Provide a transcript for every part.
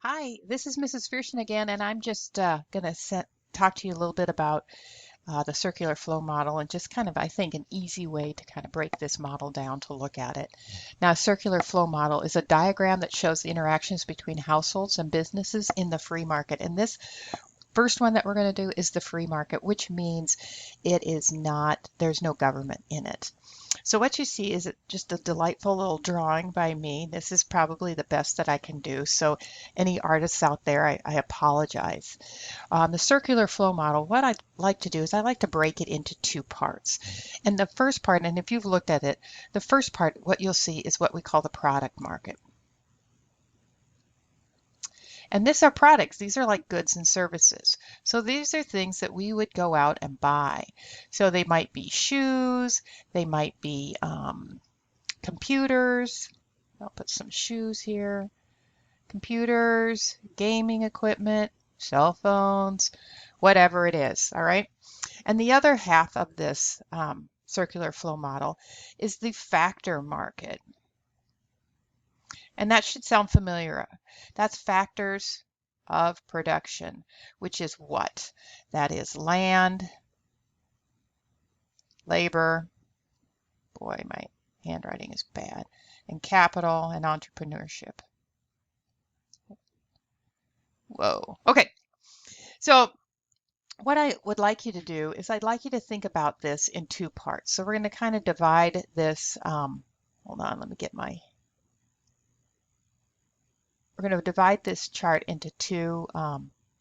Hi, this is Mrs. Pearson again, and I'm just going to talk to you a little bit about the circular flow model and just kind of, I think, an easy way to kind of break this model down to look at it. Now, a circular flow model is a diagram that shows the interactions between households and businesses in the free market. And this first one that we're going to do is the free market, which means it is not, there's no government in it. So what you see is just a delightful little drawing by me. This is probably the best that I can do. So any artists out there, I apologize. The circular flow model, what I'd like to do is I like to break it into two parts. And the first part, and if you've looked at it, the first part, what you'll see is what we call the product market. And these are products. These are like goods and services. So these are things that we would go out and buy. So they might be shoes. They might be computers. I'll put some shoes here. Computers, gaming equipment, cell phones, whatever it is. All right. And the other half of this circular flow model is the factor market. And that should sound familiar. That's factors of production, which is what? That is land, labor, boy, my handwriting is bad, and capital and entrepreneurship. Whoa. Okay. So what I would like you to do is I'd like you to think about this in two parts. So we're going to kind of divide this. Hold on, let me get my. We're going to divide this chart into two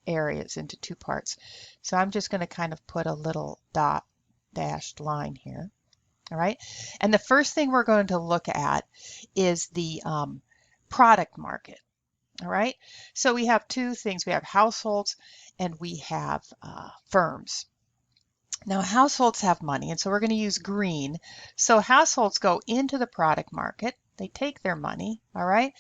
areas, into two parts. So I'm just going to kind of put a little dashed line here. All right. And the first thing we're going to look at is the product market. All right. So we have two things. We have households and we have firms. Now households have money, and so we're going to use green. So households go into the product market. They take their money, all right,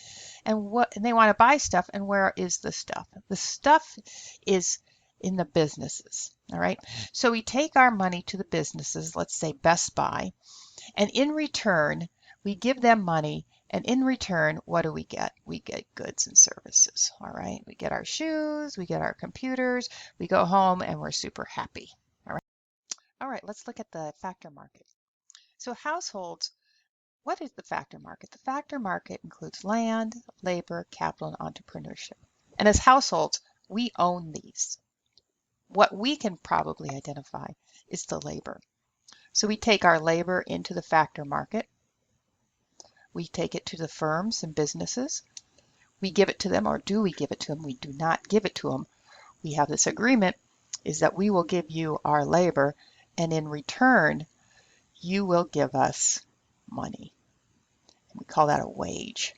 and they want to buy stuff. And where is the stuff? The stuff is in the businesses, all right. So we take our money to the businesses, let's say Best Buy, and in return, we give them money. And in return, what do we get? We get goods and services, all right. We get our shoes, we get our computers, we go home, and we're super happy. All right, let's look at the factor market. So households, what is the factor market? The factor market includes land, labor, capital, and entrepreneurship. And as households, we own these. What we can probably identify is the labor. So we take our labor into the factor market. We take it to the firms and businesses. We give it to them, or do we give it to them? We do not give it to them. We have this agreement is that we will give you our labor, and in return, you will give us money. We call that a wage.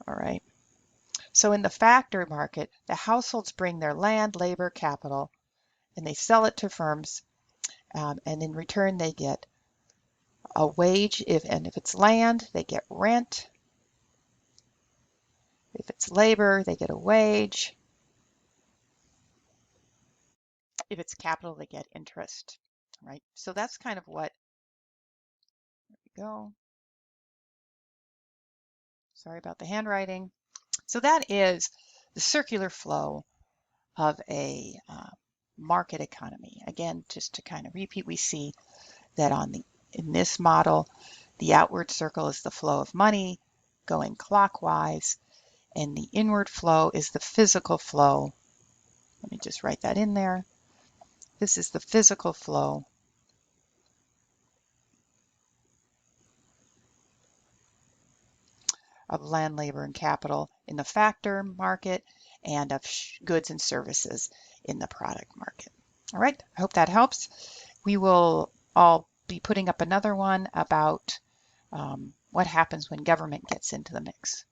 All right. So in the factor market, the households bring their land, labor, capital, and they sell it to firms. And in return, they get a wage. If it's land, they get rent. If it's labor, they get a wage. If it's capital, they get interest. Right. So that's kind of what. There we go. Sorry about the handwriting. So that is the circular flow of a market economy. Again, just to kind of repeat, we see that in this model, the outward circle is the flow of money going clockwise, and the inward flow is the physical flow. Let me just write that in there. This is the physical flow of land, labor, and capital in the factor market, and of goods and services in the product market. All right, I hope that helps. We will all be putting up another one about what happens when government gets into the mix.